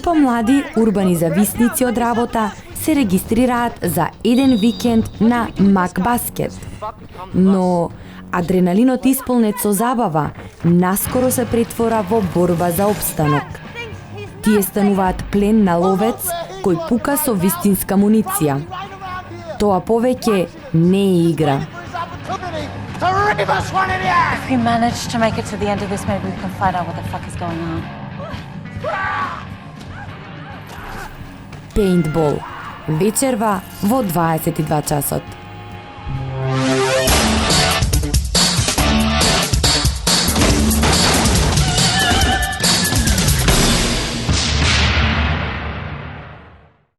Група млади урбани зависници од работа се регистрираат за еден викенд на Макбаскет. Но адреналинот исполнет со забава наскоро се претвора во борба за опстанок. Тие стануваат плен на ловец кој пука со вистинска муниција. Тоа повеќе не е игра. If we manage to make it to the end of this, maybe we can find out what the fuck is going on. Paintball. Вечерва во 22 часот.